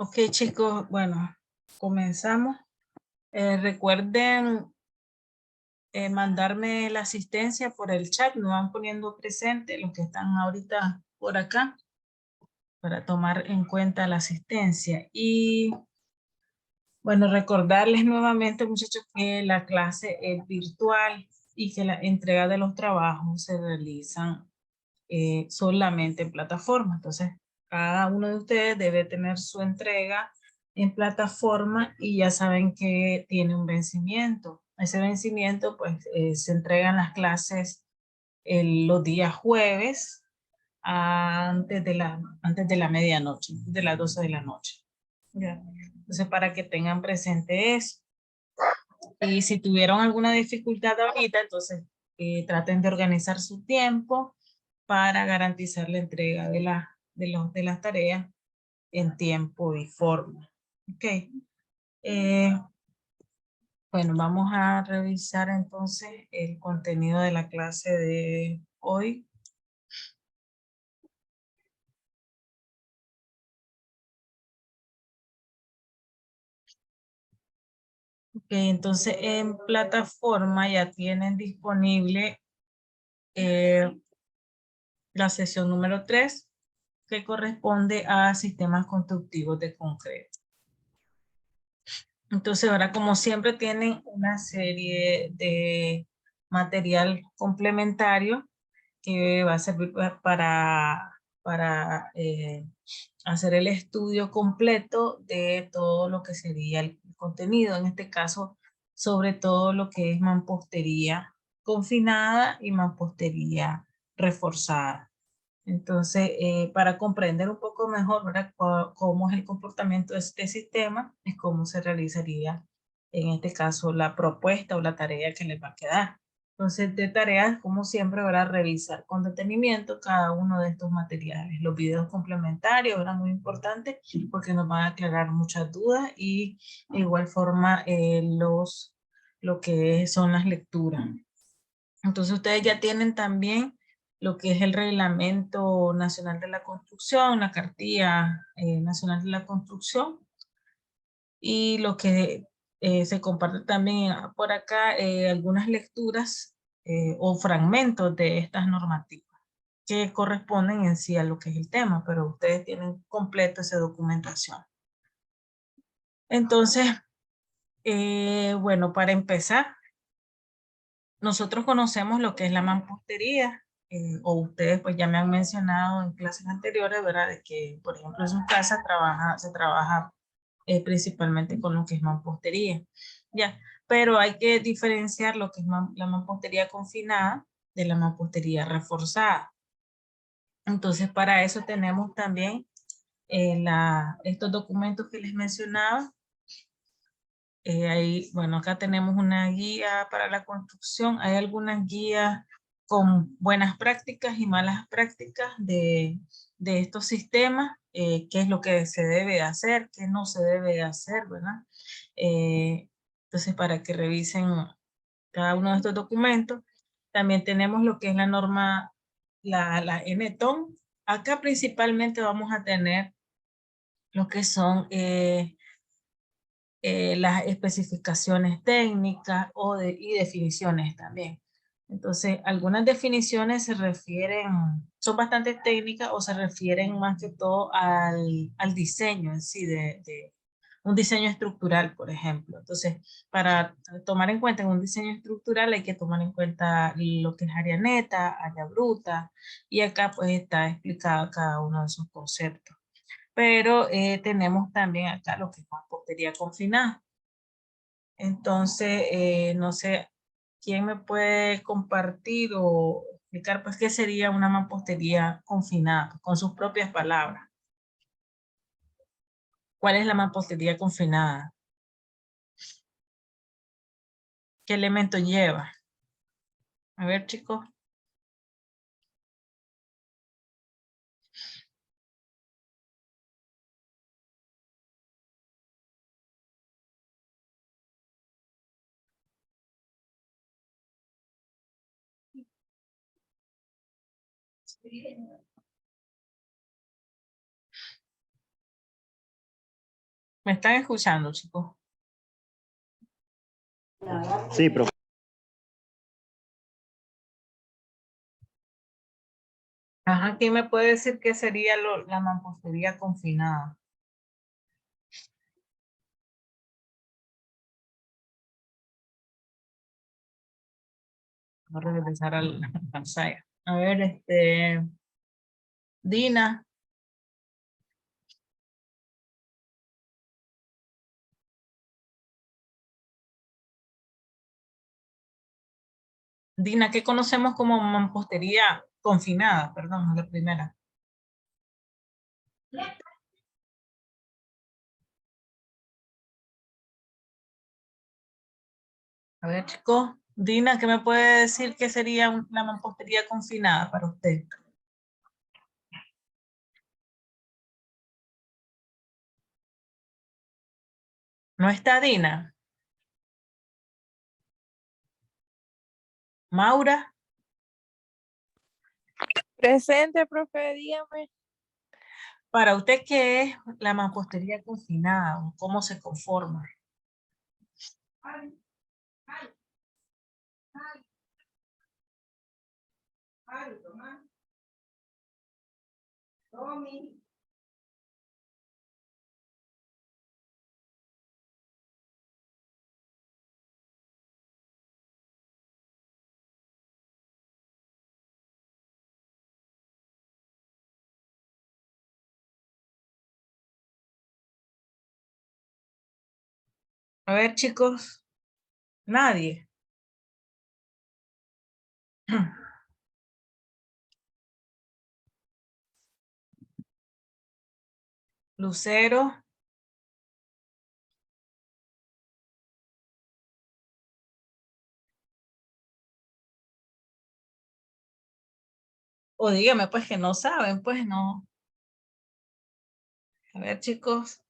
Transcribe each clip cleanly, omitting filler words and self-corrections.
Ok, chicos, bueno, comenzamos. Recuerden mandarme la asistencia por el chat, me van poniendo presente los que están ahorita por acá para tomar en cuenta la asistencia. Y bueno, recordarles nuevamente, muchachos, que la clase es virtual y que la entrega de los trabajos se realizan solamente en plataforma. Entonces, cada uno de ustedes debe tener su entrega en plataforma y ya saben que tiene un vencimiento. Ese vencimiento, pues, se entregan las clases los días jueves antes de la medianoche, de las 12 de la noche. ¿Ya? Entonces, para que tengan presente eso. Y si tuvieron alguna dificultad ahorita, entonces traten de organizar su tiempo para garantizar la entrega de las tareas en tiempo y forma. Ok. Eh, bueno, vamos a revisar entonces el contenido de la clase de hoy. Ok, entonces en plataforma ya tienen disponible eh, la sesión número 3 que corresponde a sistemas constructivos de concreto. Entonces ahora como siempre tienen una serie de material complementario que va a servir para hacer el estudio completo de todo lo que sería el contenido, en este caso sobre todo lo que es mampostería confinada y mampostería reforzada. Entonces, para comprender un poco mejor, ¿verdad? Cómo es el comportamiento de este sistema, es cómo se realizaría, en este caso, la propuesta o la tarea que les va a quedar. Entonces, de tareas, como siempre, ¿verdad? Revisar con detenimiento cada uno de estos materiales. Los videos complementarios, ¿verdad? Muy importante porque nos van a aclarar muchas dudas y de igual forma lo que son las lecturas. Entonces ustedes ya tienen también lo que es el Reglamento Nacional de la Construcción, la Cartilla Nacional de la Construcción y lo que se comparte también por acá, algunas lecturas o fragmentos de estas normativas que corresponden en sí a lo que es el tema, pero ustedes tienen completa esa documentación. Entonces, bueno, para empezar, nosotros conocemos lo que es la mampostería, o ustedes pues ya me han mencionado en clases anteriores, ¿verdad? De que, por ejemplo, en su casa se trabaja principalmente con lo que es mampostería, ¿ya? Pero hay que diferenciar lo que es la mampostería confinada de la mampostería reforzada. Entonces, para eso tenemos también estos documentos que les mencionaba. Ahí, bueno, acá tenemos una guía para la construcción. Hay algunas guías con buenas prácticas y malas prácticas de estos sistemas, qué es lo que se debe hacer, qué no se debe hacer, ¿verdad? Entonces, para que revisen cada uno de estos documentos. También tenemos lo que es la norma, la NTON. Acá principalmente vamos a tener lo que son las especificaciones técnicas y definiciones también. Entonces, algunas definiciones se refieren, son bastante técnicas o se refieren más que todo al diseño en sí, de un diseño estructural, por ejemplo. Entonces, para tomar en cuenta en un diseño estructural hay que tomar en cuenta lo que es área neta, área bruta, y acá pues está explicado cada uno de esos conceptos. Pero tenemos también acá lo que es mampostería confinada. Entonces, no sé, ¿quién me puede compartir o explicar pues qué sería una mampostería confinada con sus propias palabras? ¿Cuál es la mampostería confinada? ¿Qué elemento lleva? A ver, chicos. ¿Me están escuchando, chicos? Sí, profe. Ajá, ¿quién me puede decir qué sería la mampostería confinada? Voy a regresar a la pantalla. A ver, Dina. Dina, ¿qué conocemos como mampostería confinada? Perdón, la primera. A ver, chicos. Dina, ¿qué me puede decir qué sería la mampostería confinada para usted? ¿No está Dina? ¿Maura? Presente, profe, dígame. Para usted, ¿qué es la mampostería confinada? ¿Cómo se conforma? A ver, chicos. Nadie. Lucero. O dígame, pues, que no saben, pues, no. A ver, chicos.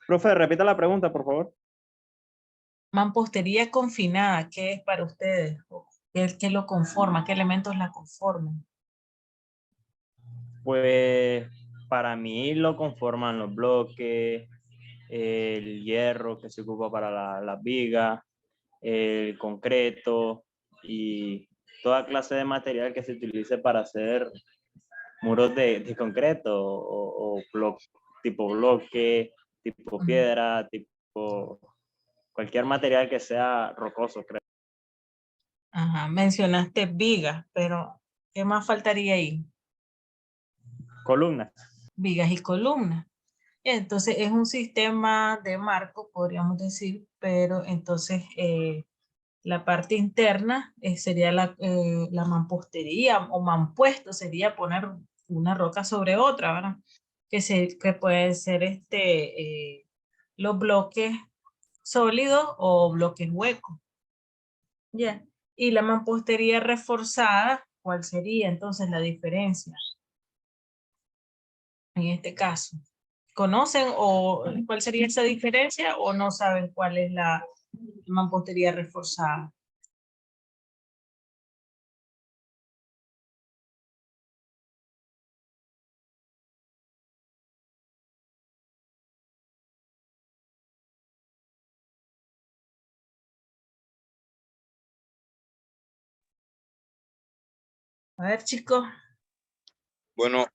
Profe, repita la pregunta, por favor. Mampostería confinada, ¿qué es para ustedes? ¿O ¿Qué lo conforma? ¿Qué elementos la conforman? Pues para mí lo conforman los bloques, el hierro que se ocupa para las vigas, el concreto y toda clase de material que se utilice para hacer muros de concreto tipo bloque, tipo piedra, tipo cualquier material que sea rocoso, creo. Ajá, mencionaste vigas, pero ¿qué más faltaría ahí? Columnas. Vigas y columnas. Entonces es un sistema de marco, podríamos decir, pero entonces la parte interna sería la mampostería o mampuesto, sería poner una roca sobre otra, ¿verdad? Que puede ser los bloques sólidos o bloques huecos. Ya. Y la mampostería reforzada, ¿cuál sería entonces la diferencia en este caso? ¿Conocen o cuál sería esa diferencia o no saben cuál es la mampostería reforzada? A ver, chicos. Bueno,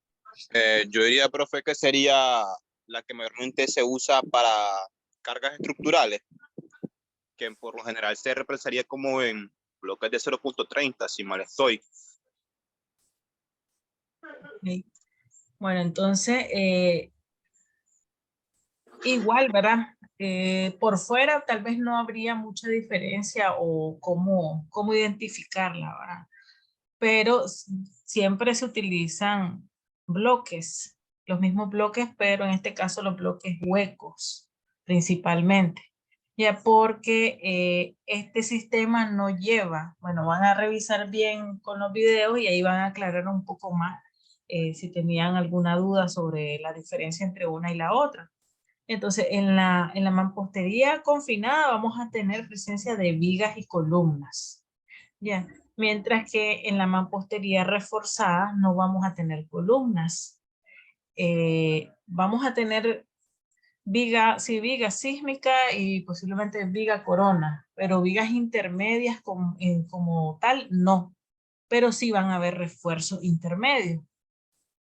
yo diría, profe, que sería la que mayormente se usa para cargas estructurales, que por lo general se represaría como en bloques de 0,30, si mal estoy. Ok. Bueno, entonces, igual, ¿verdad? Por fuera tal vez no habría mucha diferencia o cómo identificarla, ¿verdad? Pero siempre se utilizan bloques, los mismos bloques, pero en este caso los bloques huecos, principalmente. Ya porque este sistema no lleva, bueno, van a revisar bien con los videos y ahí van a aclarar un poco más si tenían alguna duda sobre la diferencia entre una y la otra. Entonces, en la mampostería confinada vamos a tener presencia de vigas y columnas. Ya. Mientras que en la mampostería reforzada no vamos a tener columnas. Vamos a tener viga, sí, viga sísmica y posiblemente viga corona, pero vigas intermedias como tal, no. Pero sí van a haber refuerzos intermedios.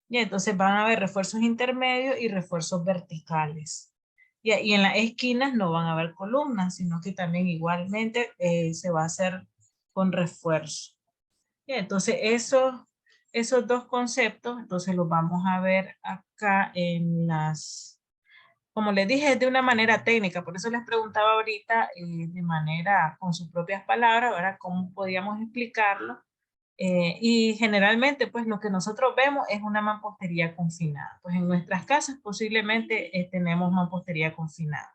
Y entonces van a haber refuerzos intermedios y refuerzos verticales. Y en las esquinas no van a haber columnas, sino que también igualmente se va a hacer con refuerzo. Y entonces esos dos conceptos, entonces los vamos a ver acá en las, como les dije, de una manera técnica, por eso les preguntaba ahorita de manera, con sus propias palabras, ¿verdad? ¿Cómo podíamos explicarlo? Y generalmente, pues lo que nosotros vemos es una mampostería confinada. Pues en nuestras casas posiblemente tenemos mampostería confinada.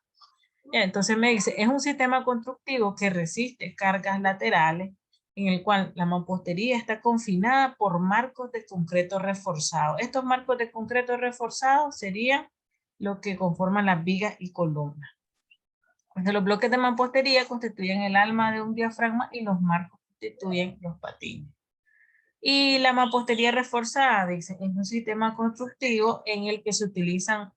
Ya, entonces me dice, es un sistema constructivo que resiste cargas laterales, en el cual la mampostería está confinada por marcos de concreto reforzado. Estos marcos de concreto reforzado serían lo que conforman las vigas y columnas. Entonces, los bloques de mampostería constituyen el alma de un diafragma y los marcos constituyen los patines. Y la mampostería reforzada, dice, es un sistema constructivo en el que se utilizan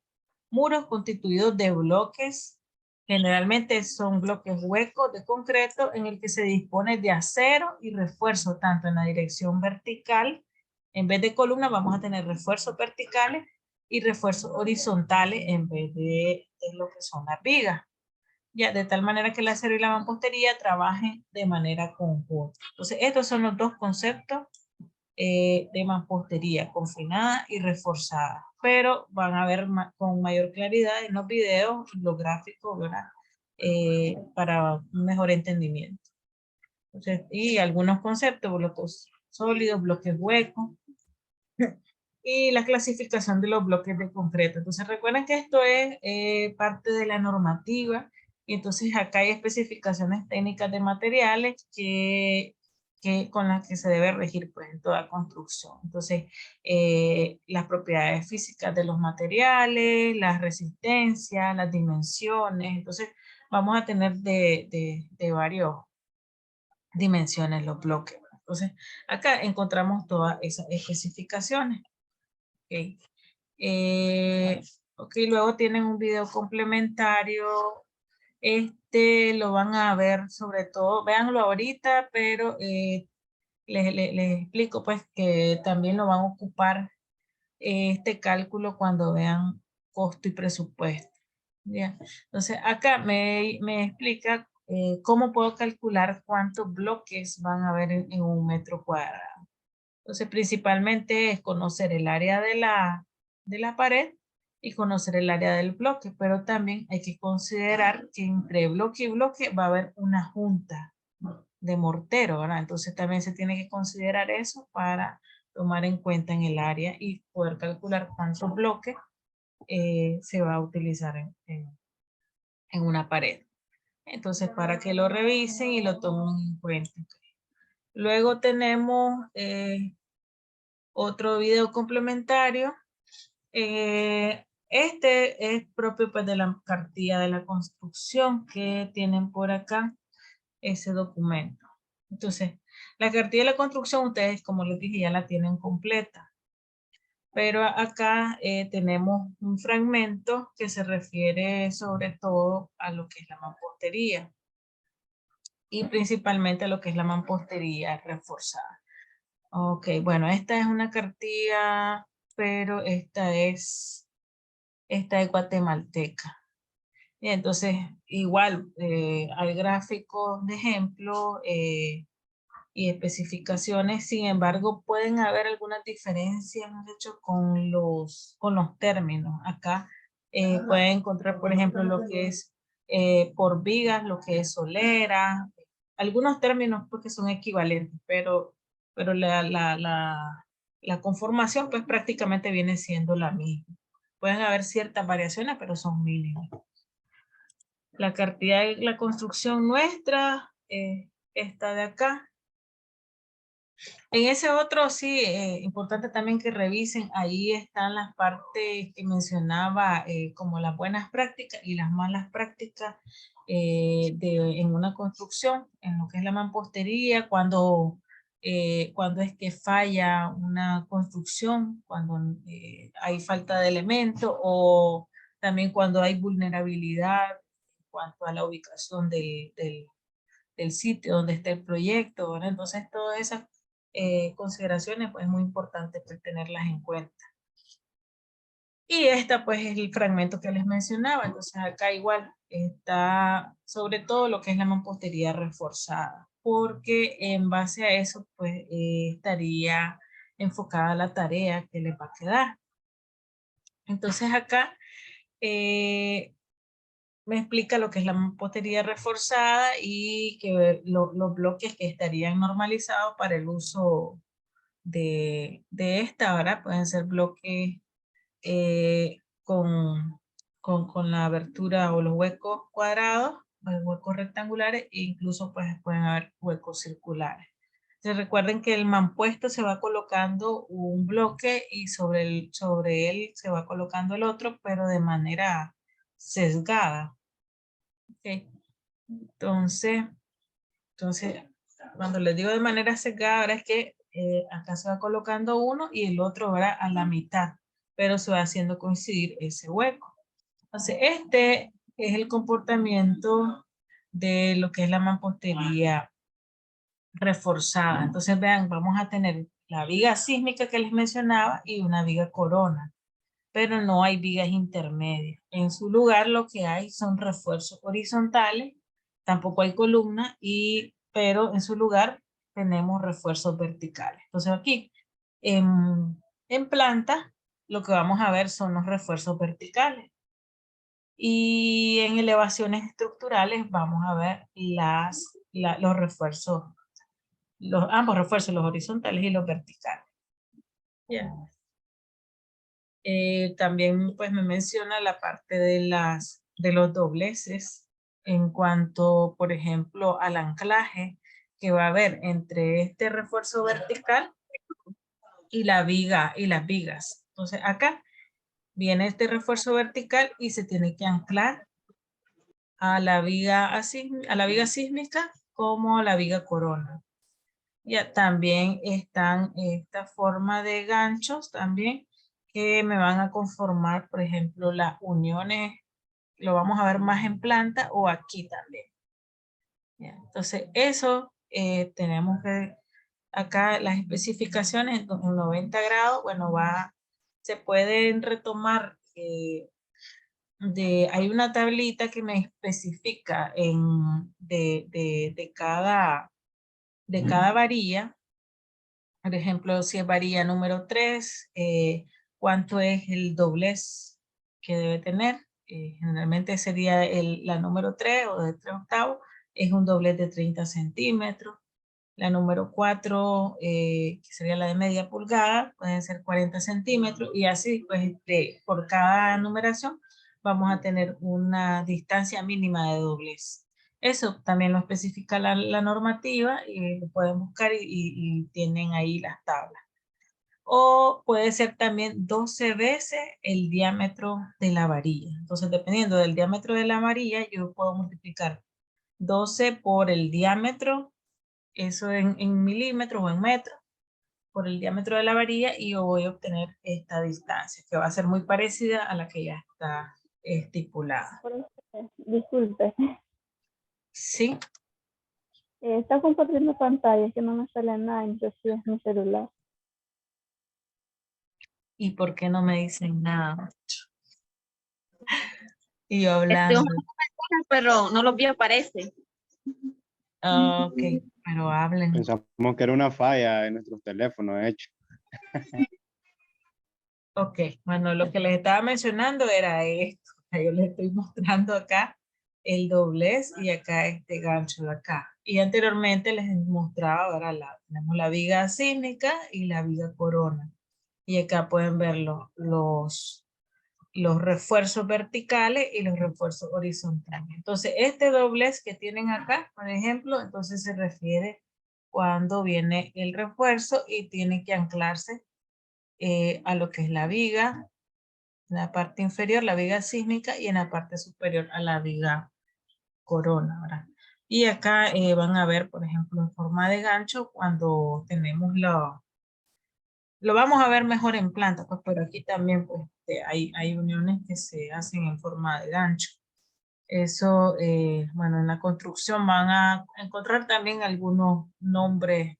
muros constituidos de bloques, generalmente son bloques huecos de concreto en el que se dispone de acero y refuerzo tanto en la dirección vertical, en vez de columnas vamos a tener refuerzos verticales y refuerzos horizontales en vez de lo que son las vigas. Ya, de tal manera que el acero y la mampostería trabajen de manera conjunta. Entonces, estos son los dos conceptos de mampostería confinada y reforzada, pero van a ver con mayor claridad en los videos, los gráficos, ¿verdad? Para un mejor entendimiento. Entonces, y algunos conceptos, bloques sólidos, bloques huecos, y la clasificación de los bloques de concreto. Entonces recuerden que esto es parte de la normativa, y entonces acá hay especificaciones técnicas de materiales con las que se debe regir pues en toda construcción. Entonces las propiedades físicas de los materiales, las resistencias, las dimensiones. Entonces vamos a tener de varias dimensiones los bloques. Entonces acá encontramos todas esas especificaciones. Okay. Ok, luego tienen un video complementario. Lo van a ver sobre todo, véanlo ahorita, pero les explico pues que también lo van a ocupar este cálculo cuando vean costo y presupuesto. ¿Ya? Entonces acá me explica cómo puedo calcular cuántos bloques van a haber en un metro cuadrado. Entonces, principalmente es conocer el área de la pared y conocer el área del bloque, pero también hay que considerar que entre bloque y bloque va a haber una junta de mortero, ¿verdad? Entonces también se tiene que considerar eso para tomar en cuenta en el área y poder calcular cuántos bloques se va a utilizar en una pared. Entonces, para que lo revisen y lo tomen en cuenta. Luego tenemos otro video complementario. Este es propio pues, de la cartilla de la construcción que tienen por acá, ese documento. Entonces, la cartilla de la construcción, ustedes, como les dije, ya la tienen completa. Pero acá tenemos un fragmento que se refiere sobre todo a lo que es la mampostería. Y principalmente a lo que es la mampostería reforzada. Ok, bueno, esta es una cartilla, pero esta es guatemalteca. Y entonces, igual, hay gráficos de ejemplo y especificaciones, sin embargo, pueden haber algunas diferencias, de hecho, con los términos. Acá pueden encontrar, por ejemplo, lo que es por vigas, lo que es solera, algunos términos porque son equivalentes, pero la conformación pues prácticamente viene siendo la misma. Pueden haber ciertas variaciones, pero son mínimas. La cartilla de la construcción nuestra, esta de acá, En ese otro, sí, importante también que revisen, ahí están las partes que mencionaba, como las buenas prácticas y las malas prácticas en una construcción, en lo que es la mampostería, cuando es que falla una construcción, cuando hay falta de elementos, o también cuando hay vulnerabilidad en cuanto a la ubicación del sitio donde está el proyecto, ¿verdad? Entonces, todas esas consideraciones, pues es muy importante pues, tenerlas en cuenta. Y esta, pues, es el fragmento que les mencionaba. Entonces, acá igual está sobre todo lo que es la mampostería reforzada, porque en base a eso, pues, estaría enfocada la tarea que les va a quedar. Entonces, acá me explica lo que es la mampostería reforzada y que los bloques que estarían normalizados para el uso de esta, ¿verdad? Pueden ser bloques con la abertura o los huecos cuadrados, los huecos rectangulares, e incluso pues pueden haber huecos circulares. Entonces recuerden que el mampuesto se va colocando un bloque y sobre él se va colocando el otro, pero de manera sesgada. Okay. Entonces, cuando les digo de manera sesgada, ahora es que acá se va colocando uno y el otro ahora a la mitad, pero se va haciendo coincidir ese hueco. Entonces, este es el comportamiento de lo que es la mampostería reforzada. Entonces, vean, vamos a tener la viga sísmica que les mencionaba y una viga corona, pero no hay vigas intermedias. En su lugar lo que hay son refuerzos horizontales, tampoco hay columna, pero en su lugar tenemos refuerzos verticales. Entonces aquí en planta lo que vamos a ver son los refuerzos verticales. Y en elevaciones estructurales vamos a ver los refuerzos, ambos refuerzos, los horizontales y los verticales. Yeah. También pues me menciona la parte de los dobleces en cuanto, por ejemplo, al anclaje que va a haber entre este refuerzo vertical y las vigas. Entonces acá viene este refuerzo vertical y se tiene que anclar a la viga sísmica como a la viga corona. Ya también están esta forma de ganchos también que me van a conformar, por ejemplo, las uniones, lo vamos a ver más en planta o aquí también. ¿Ya? Entonces, eso tenemos que, acá las especificaciones en 90 grados, bueno, se pueden retomar, hay una tablita que me especifica de cada varilla. Por ejemplo, si es varilla número 3, ¿cuánto es el doblez que debe tener? Generalmente sería la número 3 o de 3 octavos, es un doblez de 30 centímetros. La número 4, que sería la de media pulgada, pueden ser 40 centímetros y así, pues, por cada numeración vamos a tener una distancia mínima de doblez. Eso también lo especifica la normativa y lo pueden buscar y tienen ahí las tablas. O puede ser también 12 veces el diámetro de la varilla. Entonces, dependiendo del diámetro de la varilla, yo puedo multiplicar 12 por el diámetro, eso en milímetros o en metros, por el diámetro de la varilla y yo voy a obtener esta distancia, que va a ser muy parecida a la que ya está estipulada. Disculpe. Sí. Está compartiendo pantalla, que no me sale nada, entonces es mi celular. ¿Y por qué no me dicen nada? Y yo hablando. Pero no los vi, aparece. Ok, pero hablen. Pensamos que era una falla en nuestros teléfonos, de hecho. Ok, bueno, lo que les estaba mencionando era esto. Yo les estoy mostrando acá el doblez y acá este gancho de acá. Y anteriormente les mostraba, ahora tenemos la viga sísmica y la viga corona. Y acá pueden ver los refuerzos verticales y los refuerzos horizontales. Entonces, este doblez que tienen acá, por ejemplo, entonces se refiere cuando viene el refuerzo y tiene que anclarse a lo que es la viga, en la parte inferior, la viga sísmica, y en la parte superior a la viga corona, ¿verdad? Y acá van a ver, por ejemplo, en forma de gancho, cuando tenemos lo vamos a ver mejor en planta, pues, pero aquí también pues, hay uniones que se hacen en forma de gancho. Eso, bueno, en la construcción van a encontrar también algunos nombres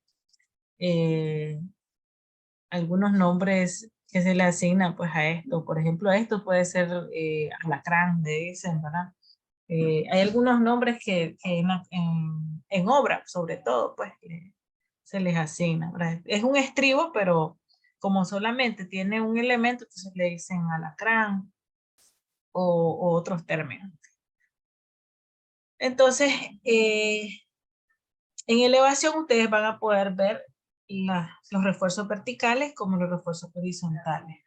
que se le asignan pues a esto. Por ejemplo, esto puede ser alacrán, le dicen, ¿verdad? Hay algunos nombres que en obra, sobre todo, pues se les asigna, ¿verdad? Es un estribo, pero como solamente tiene un elemento, entonces le dicen alacrán o otros términos. Entonces, en elevación ustedes van a poder ver los refuerzos verticales como los refuerzos horizontales.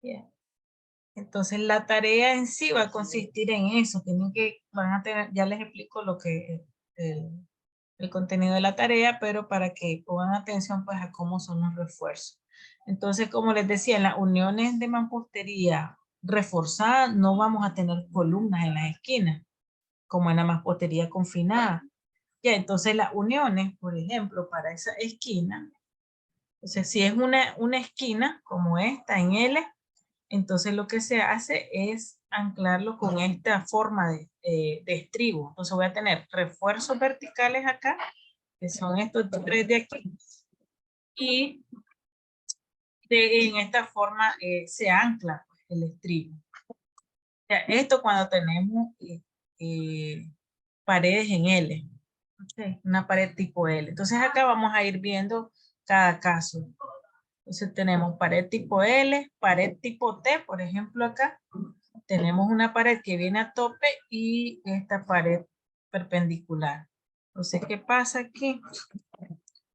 Bien. Entonces la tarea en sí va a consistir en eso. Van a tener, ya les explico lo que el contenido de la tarea, pero para que pongan atención pues a cómo son los refuerzos. Entonces, como les decía, en las uniones de mampostería reforzada no vamos a tener columnas en las esquinas, como en la mampostería confinada. Ya, entonces las uniones, por ejemplo, para esa esquina, entonces si es una esquina como esta en L, entonces lo que se hace es anclarlo con esta forma de estribo. Entonces voy a tener refuerzos verticales acá, que son estos tres de aquí, y en esta forma se ancla el estribo. O sea, esto cuando tenemos paredes en L. Okay, una pared tipo L. Entonces acá vamos a ir viendo cada caso. Entonces tenemos pared tipo L, pared tipo T, por ejemplo acá. Tenemos una pared que viene a tope y esta pared perpendicular. Entonces, ¿qué pasa aquí?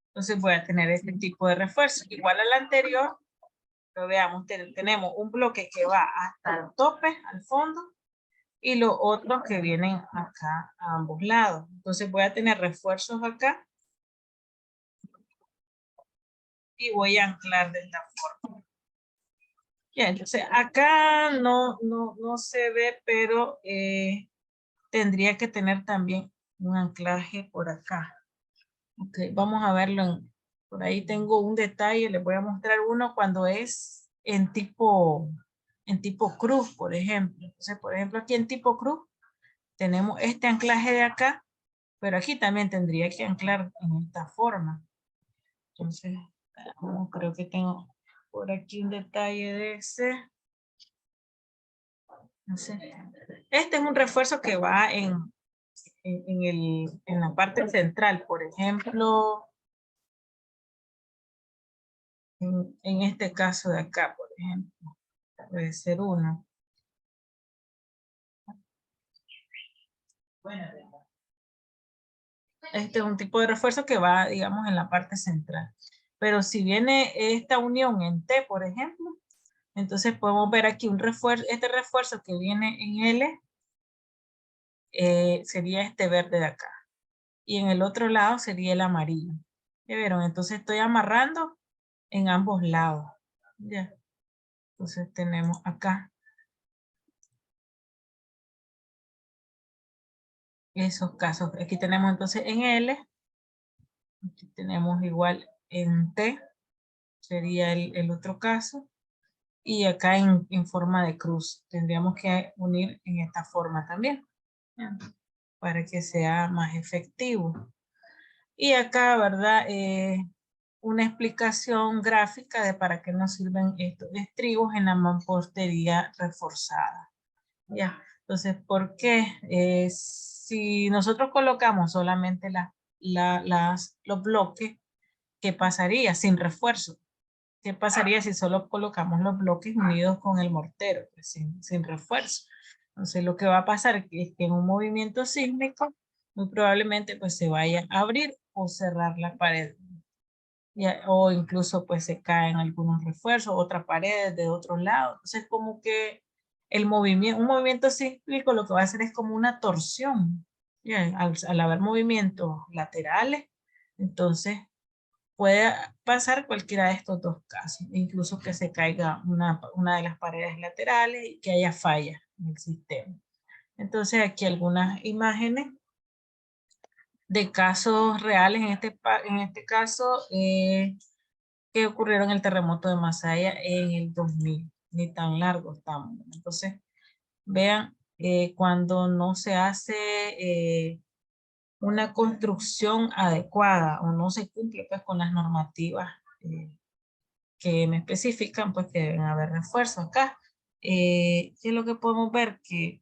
Entonces voy a tener este tipo de refuerzo. Igual al anterior, pero veamos, tenemos un bloque que va hasta el tope, al fondo, y los otros que vienen acá a ambos lados. Entonces voy a tener refuerzos acá y voy a anclar de esta forma. Bien, entonces acá no se ve, pero tendría que tener también un anclaje por acá. Ok, vamos a verlo. Por ahí tengo un detalle, les voy a mostrar uno cuando es en tipo cruz, por ejemplo. Entonces, por ejemplo, aquí en tipo cruz tenemos este anclaje de acá, pero aquí también tendría que anclar en esta forma. Entonces, creo que tengo por aquí un detalle de ese. No sé. Este es un refuerzo que va en la parte central, por ejemplo, en este caso de acá, por ejemplo, puede ser uno. Este es un tipo de refuerzo que va, digamos, en la parte central. Pero si viene esta unión en T, por ejemplo, entonces podemos ver aquí un refuerzo, este refuerzo que viene en L, sería este verde de acá. Y en el otro lado sería el amarillo. ¿Ya vieron? Entonces estoy amarrando en ambos lados. Ya. Entonces tenemos acá esos casos. Aquí tenemos entonces en L. Aquí tenemos igual en T. Sería el otro caso. Y acá en forma de cruz. Tendríamos que unir en esta forma también. ¿Ya? Para que sea más efectivo. Y acá, ¿verdad? Una explicación gráfica de para qué nos sirven estos estribos en la mampostería reforzada. Ya, entonces, ¿por qué? Si nosotros colocamos solamente los bloques, ¿qué pasaría sin refuerzo? ¿Qué pasaría si solo colocamos los bloques unidos con el mortero, pues, sin refuerzo? Entonces, lo que va a pasar es que en un movimiento sísmico, muy probablemente pues se vaya a abrir o cerrar la pared. O incluso pues se caen algunos refuerzos, otras paredes de otro lado. Entonces como que un movimiento sísmico lo que va a hacer es como una torsión. ¿Ya? Al haber movimientos laterales, entonces puede pasar cualquiera de estos dos casos, incluso que se caiga una de las paredes laterales y que haya fallas en el sistema. Entonces aquí algunas imágenes de casos reales, en este caso, que ocurrieron en el terremoto de Masaya en el 2000, ni tan largo estamos. Entonces, vean, cuando no se hace una construcción adecuada o no se cumple pues con las normativas que me especifican, pues que deben haber refuerzos acá. ¿Qué es lo que podemos ver? Que,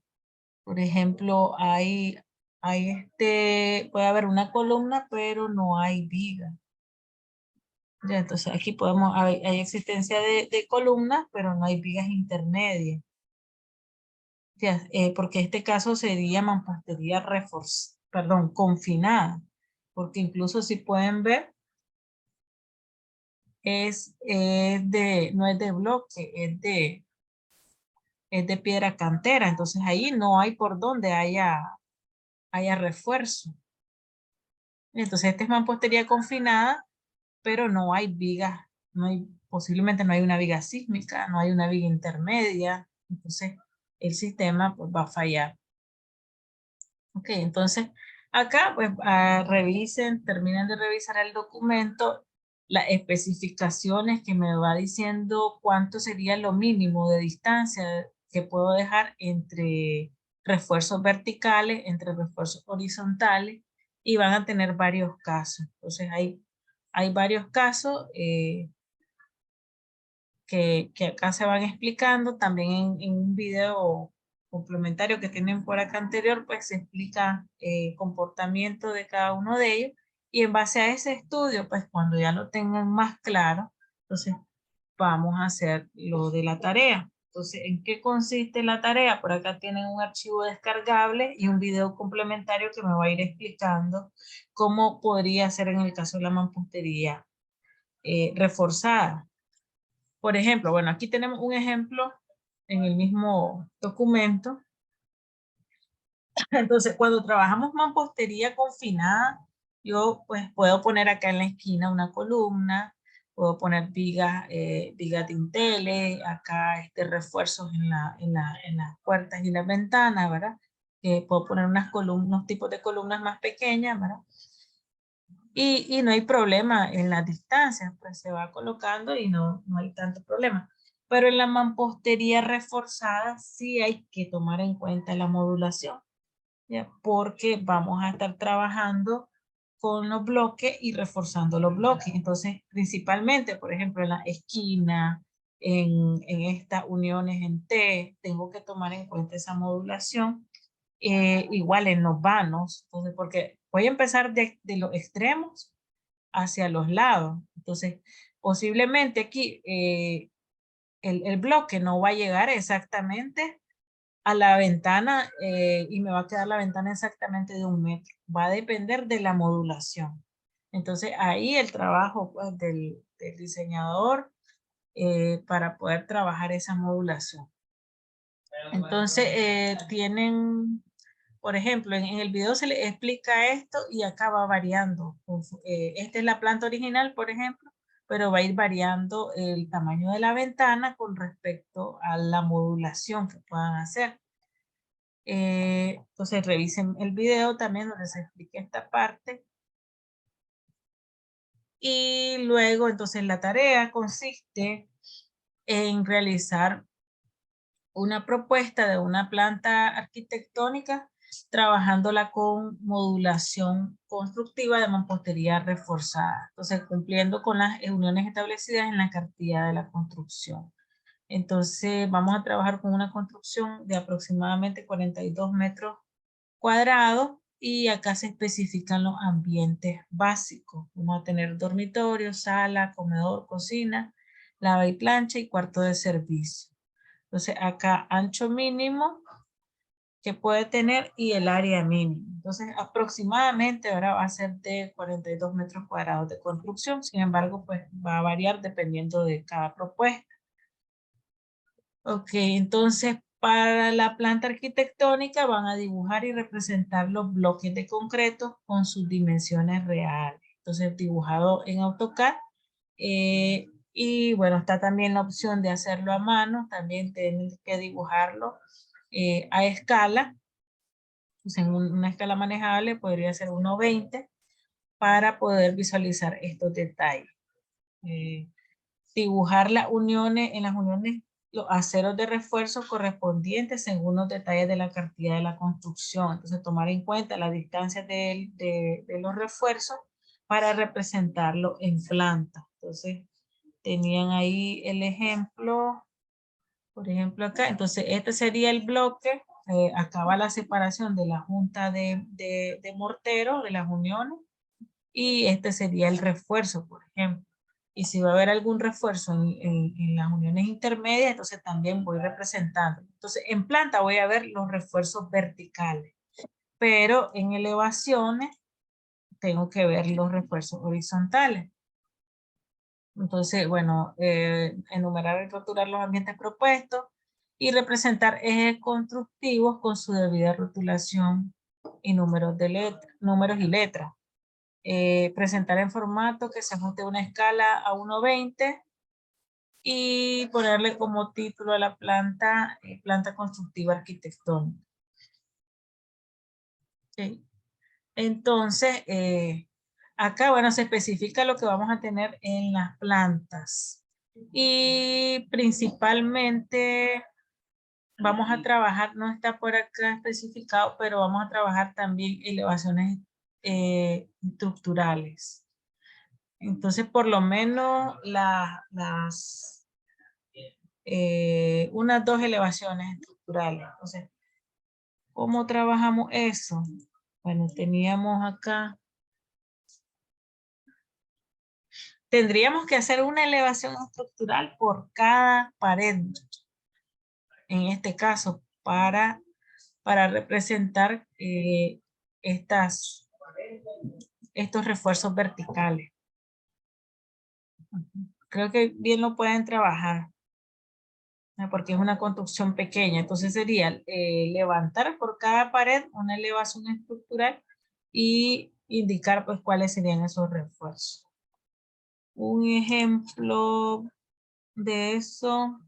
por ejemplo, puede haber una columna, pero no hay viga. Ya, entonces aquí hay existencia de columnas, pero no hay vigas intermedias. Ya, porque este caso sería mampostería confinada, porque incluso si pueden ver, no es de bloque, es de piedra cantera, entonces ahí no hay por donde haya refuerzo. Entonces esta es mampostería confinada, pero no hay vigas, posiblemente no hay una viga sísmica, no hay una viga intermedia, entonces el sistema pues, va a fallar. Ok, entonces acá pues terminen de revisar el documento, las especificaciones que me va diciendo cuánto sería lo mínimo de distancia que puedo dejar entre refuerzos verticales, entre refuerzos horizontales, y van a tener varios casos. Entonces hay varios casos que acá se van explicando. También en un video complementario que tienen por acá anterior, pues se explica el comportamiento de cada uno de ellos. Y en base a ese estudio, pues cuando ya lo tengan más claro, entonces vamos a hacer lo de la tarea. Entonces, ¿en qué consiste la tarea? Por acá tienen un archivo descargable y un video complementario que me va a ir explicando cómo podría ser en el caso de la mampostería reforzada. Por ejemplo, bueno, aquí tenemos un ejemplo en el mismo documento. Entonces, cuando trabajamos mampostería confinada, yo pues puedo poner acá en la esquina una columna, puedo poner vigas dinteles, acá refuerzos en las puertas y las ventanas, ¿verdad? Puedo poner unos tipos de columnas más pequeñas, ¿verdad? Y no hay problema en las distancias, pues se va colocando y no hay tanto problema. Pero en la mampostería reforzada sí hay que tomar en cuenta la modulación, ¿ya? Porque vamos a estar trabajando con los bloques y reforzando los bloques. Entonces, principalmente, por ejemplo, en la esquina, en estas uniones en T, tengo que tomar en cuenta esa modulación. Igual en los vanos, entonces, porque voy a empezar de los extremos hacia los lados. Entonces, posiblemente aquí el bloque no va a llegar exactamente a la ventana y me va a quedar la ventana exactamente de 1 metro. Va a depender de la modulación. Entonces, ahí el trabajo pues, del diseñador para poder trabajar esa modulación. Entonces, por ejemplo, en el video se les explica esto y acá va variando. Esta es la planta original, por ejemplo, pero va a ir variando el tamaño de la ventana con respecto a la modulación que puedan hacer. Entonces revisen el video también donde se explica esta parte. Y luego entonces la tarea consiste en realizar una propuesta de una planta arquitectónica trabajándola con modulación constructiva de mampostería reforzada. Entonces cumpliendo con las uniones establecidas en la cartilla de la construcción. Entonces vamos a trabajar con una construcción de aproximadamente 42 metros cuadrados y acá se especifican los ambientes básicos. Vamos a tener dormitorio, sala, comedor, cocina, lava y plancha y cuarto de servicio. Entonces acá ancho mínimo que puede tener y el área mínima. Entonces aproximadamente ahora va a ser de 42 metros cuadrados de construcción. Sin embargo, pues va a variar dependiendo de cada propuesta. Ok, entonces para la planta arquitectónica van a dibujar y representar los bloques de concreto con sus dimensiones reales. Entonces, dibujado en AutoCAD. Y bueno, está también la opción de hacerlo a mano. También tienes que dibujarlo a escala. Pues en una escala manejable podría ser 1:20 para poder visualizar estos detalles. Dibujar las uniones, en las uniones los aceros de refuerzo correspondientes según los detalles de la cartilla de la construcción. Entonces, tomar en cuenta la distancia de los refuerzos para representarlo en planta. Entonces, tenían ahí el ejemplo, por ejemplo acá. Entonces, este sería el bloque. Acá va la separación de la junta de mortero, de las uniones. Y este sería el refuerzo, por ejemplo. Y si va a haber algún refuerzo en las uniones intermedias, entonces también voy representando. Entonces, en planta voy a ver los refuerzos verticales. Pero en elevaciones tengo que ver los refuerzos horizontales. Entonces, bueno, enumerar y rotular los ambientes propuestos y representar ejes constructivos con su debida rotulación y números y letras. Presentar en formato que se ajuste una escala a 1:20 y ponerle como título a la planta, planta constructiva arquitectónica. ¿Sí? Entonces, acá, bueno, se especifica lo que vamos a tener en las plantas. Y principalmente vamos a trabajar, no está por acá especificado, pero vamos a trabajar también elevaciones estructurales. Entonces, por lo menos unas 2 elevaciones estructurales. Entonces, ¿cómo trabajamos eso? Bueno, teníamos acá. Tendríamos que hacer una elevación estructural por cada pared. En este caso, para representar estos refuerzos verticales. Creo que bien lo pueden trabajar, porque es una construcción pequeña. Entonces sería levantar por cada pared una elevación estructural y indicar pues cuáles serían esos refuerzos. Un ejemplo de eso,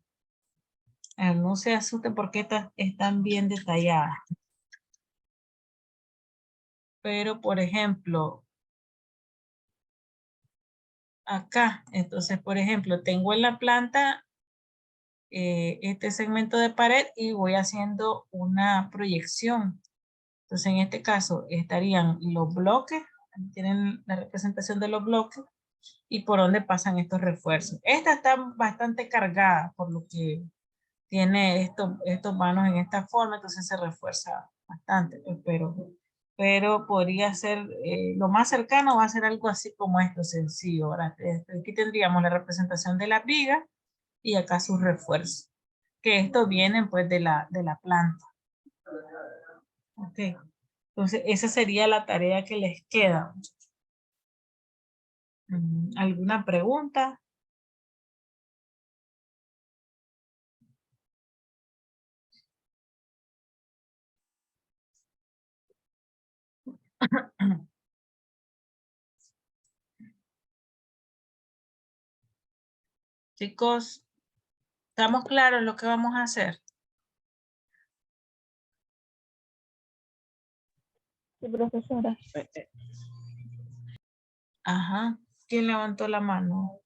no se asusten porque estas están bien detalladas. Pero por ejemplo, acá, entonces por ejemplo, tengo en la planta este segmento de pared y voy haciendo una proyección. Entonces en este caso estarían los bloques, tienen la representación de los bloques y por dónde pasan estos refuerzos. Esta está bastante cargada por lo que tiene estos vanos en esta forma, entonces se refuerza bastante, pero podría ser, lo más cercano va a ser algo así como esto, sencillo. Ahora, aquí tendríamos la representación de la viga y acá sus refuerzos, que estos vienen pues de la planta. Ok, entonces esa sería la tarea que les queda. ¿Alguna pregunta? Chicos, ¿estamos claros en lo que vamos a hacer? Sí, profesora. Ajá. ¿Quién levantó la mano?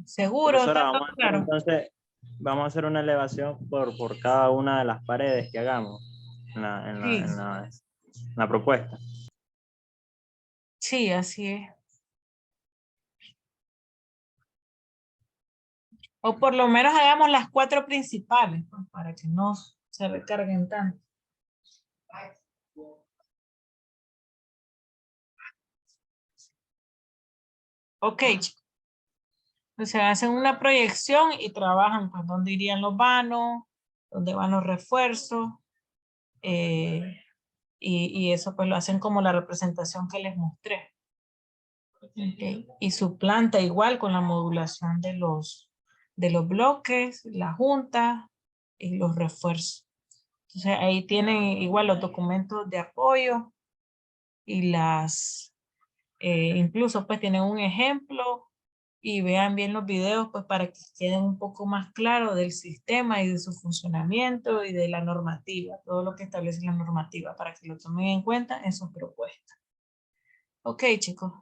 ¿Seguro? Profesora, ¿Está todo claro? entonces, vamos a hacer una elevación por cada una de las paredes que hagamos en la propuesta. Sí, así es. O por lo menos hagamos las 4 principales, pues, para que no se recarguen tanto. Ok, chicos. Entonces hacen una proyección y trabajan pues dónde irían los vanos, dónde van los refuerzos, y eso pues lo hacen como la representación que les mostré. Okay. Y su planta igual con la modulación de los bloques, la junta, y los refuerzos. Entonces ahí tienen igual los documentos de apoyo y incluso pues tienen un ejemplo y vean bien los videos pues para que queden un poco más claro del sistema y de su funcionamiento y de la normativa, todo lo que establece la normativa para que lo tomen en cuenta en sus propuestas. Ok, chicos.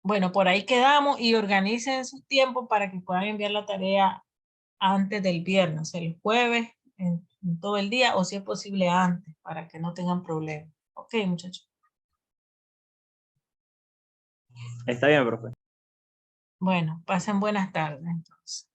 Bueno, por ahí quedamos y organicen su tiempo para que puedan enviar la tarea antes del viernes, el jueves, en todo el día, o si es posible antes, para que no tengan problemas. Ok, muchachos. Está bien, profe. Bueno, pasen buenas tardes entonces.